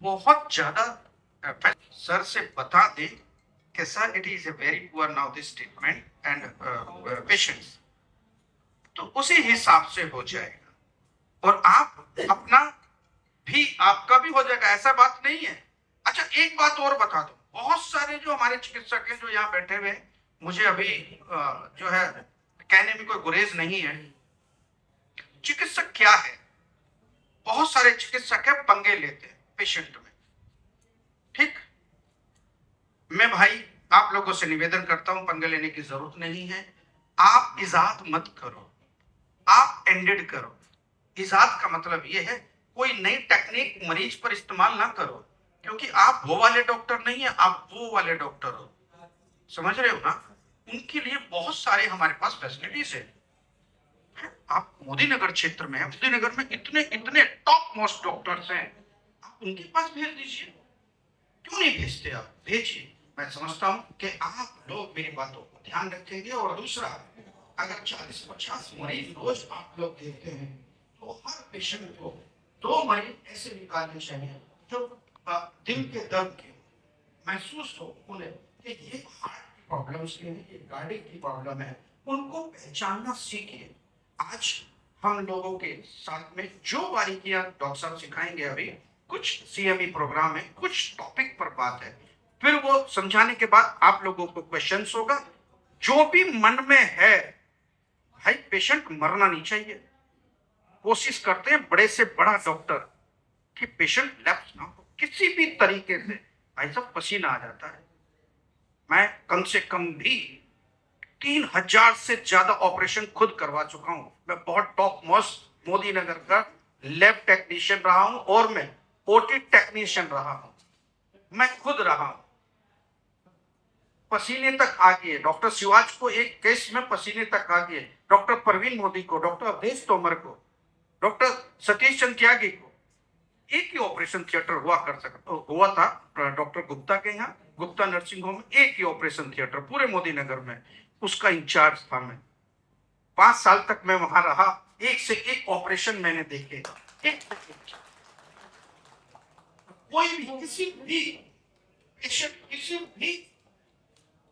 बहुत ज्यादा सर से बता दें कि sir it is a very poor now this treatment and patients, तो उसी हिसाब से हो जाएगा और आप अपना भी आपका भी हो जाएगा, ऐसा बात नहीं है। अच्छा एक बात और बता दो, बहुत सारे जो हमारे चिकित्सक हैं जो यहाँ बैठे हुए हैं, मुझे अभी जो है कहने में कोई गुरेज नहीं है। चिकित्सक क्या है, बहुत सारे चिकित्सक है पंगे लेते हैं पेशेंट में। ठीक, मैं भाई आप लोगों से निवेदन करता हूं, पंगे लेने की जरूरत नहीं है। आप इजाद मत करो, आप एंडेड करो। इजाद का मतलब यह है कोई नई टेक्निक मरीज पर इस्तेमाल ना करो, क्योंकि आप वो वाले डॉक्टर नहीं है, आप वो वाले डॉक्टर हो। समझ रहे हो ना? उनके लिए बहुत सारे हमारे पास फैसिलिटीज है। आप मोदी नगर क्षेत्र में है, मोदी नगर में इतने इतने टॉप मोस्ट डॉक्टर्स हैं, आप उनके पास भेज दीजिए। क्यों नहीं भेजते? आप भेजिए। मैं समझता हूं कि आप लोग मेरी बातों को ध्यान रखेंगे। और दूसरा, अगर 40-50 मरीज रोज आप लोग देखते हैं तो हर पेशेंट को 2 मरीज ऐसे निकालने चाहिए जो दिल के दर्द के महसूस हो उन्हें कि ये हार्ट की प्रॉब्लम के हैं, ये गाड़ी की प्रॉब्लम है, उनको पहचानना सीखिए। आज हम लोगों के साथ में जो बारीकियां डॉक्टर साहब सिखाएंगे, अभी कुछ सीएमई प्रोग्राम है, कुछ टॉपिक पर बात है, फिर वो समझाने के बाद आप लोगों को क्वेश्चंस होगा। जो भी मन में है भाई, पेशेंट मरना नहीं चाहिए। कोशिश करते हैं बड़े से बड़ा डॉक्टर कि पेशेंट लैप्स ना हो किसी भी तरीके से। भाई साहब पसीना आ जाता है। मैं कम से कम भी 3000 से ज्यादा ऑपरेशन खुद करवा चुका हूं। मैं बहुत टॉप मोस्ट मोदी नगर का लैब टेक्नीशियन रहा हूं और मैं ओटी टेक्नीशियन रहा हूं। मैं खुद रहा हूं, पसीने तक आ गए। डॉक्टर शिवाज को एक केस में पसीने तक आ गए, डॉक्टर परवीन मोदी को, डॉक्टर अवधेश तोमर को, डॉक्टर सतीश चंद्र त्यागी को। एक ही ऑपरेशन थिएटर हुआ था डॉक्टर गुप्ता के यहाँ, गुप्ता नर्सिंग होम में एक ही ऑपरेशन थिएटर पूरे मोदी नगर में, उसका इंचार्ज था मैं। 5 साल तक मैं वहां रहा, एक से एक ऑपरेशन मैंने देखे। कोई भी किसी भी पेशेंट, किसी भी,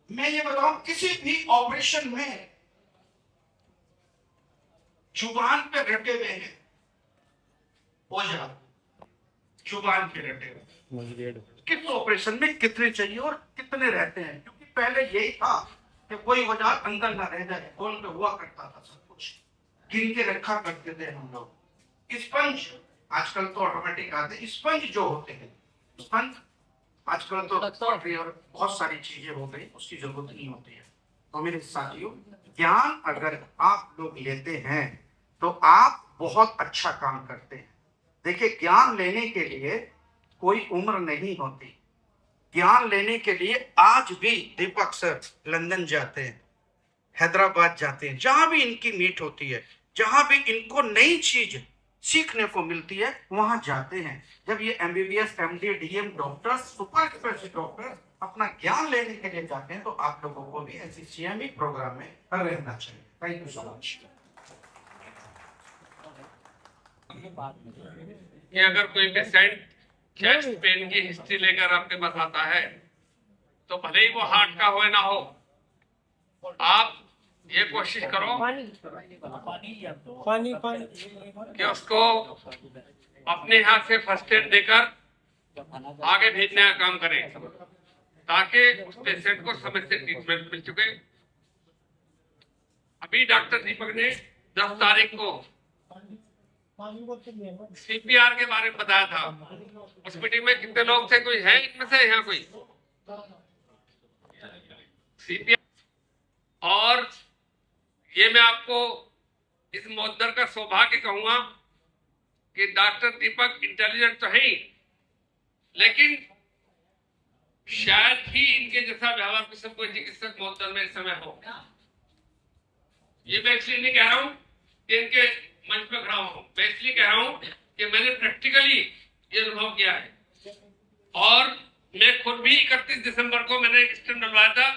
मैं ये बताऊं, किसी भी ऑपरेशन में जुबान पे रटे हुए हैं ओझा, जुबान पे रटे हुए किस ऑपरेशन में कितने चाहिए और कितने रहते हैं। क्योंकि पहले यही था कि कोई वजह अंदर ना रह जाए, खोल के हुआ करता था, सब कुछ गिन के रखा करते थे हम लोग। स्पंज आजकल तो ऑटोमेटिक आते हैं, स्पंज जो होते हैं, स्पंज आजकल तो और बहुत सारी चीजें हो गई, उसकी जरूरत नहीं होती है। तो मेरे साथियों, ज्ञान अगर आप लोग लेते हैं तो आप बहुत अच्छा काम करते हैं। देखिए, ज्ञान लेने के लिए कोई उम्र नहीं होती। ज्ञान लेने के लिए आज भी दीपक सर लंदन जाते हैं, हैदराबाद जाते हैं, जहां भी इनकी मीट होती है, जहां भी इनको नई चीज सीखने को मिलती है, वहां जाते हैं। जब ये MBBS, MD, DM doctor, super specialist doctor अपना ज्ञान लेने के लिए जाते हैं, तो आप लोगों को भी ऐसी सीएमई प्रोग्राम में रहना चाहिए। Thank you so much. कि अगर कोई पेशेंट चेस्ट पेन की हिस्ट्री लेकर आपके पास आता है, तो भले ही वो हार्ट का हो ना हो, आप ये कोशिश करो कि उसको अपने हाथ से फर्स्ट एड देकर आगे भेजने का काम करें, ताकि उस पेशेंट को समय से ट्रीटमेंट मिल चुके। अभी डॉक्टर दीपक ने 10 तारीख को सीपीआर के बारे में बताया था। उस मीटिंग में कितने लोग थे? कोई है इनमें से यहाँ कोई सीपीआर? और ये मैं आपको इस मुद्दर का सौभाग्य कहूंगा कि डॉक्टर दीपक इंटेलिजेंट तो है ही, लेकिन शायद ही इनके जैसा व्यवहार किसी कोई चिकित्सक मुद्दर में इस समय हो। ये मैं इसलिए नहीं कह रहा हूं कि इनके मंच पे खड़ा हूं, मैं इसलिए कह रहा हूं कि मैंने प्रैक्टिकली ये अनुभव किया है। और मैं खुद भी 31 दिसंबर को मैंने एक स्टेम डलवाया था।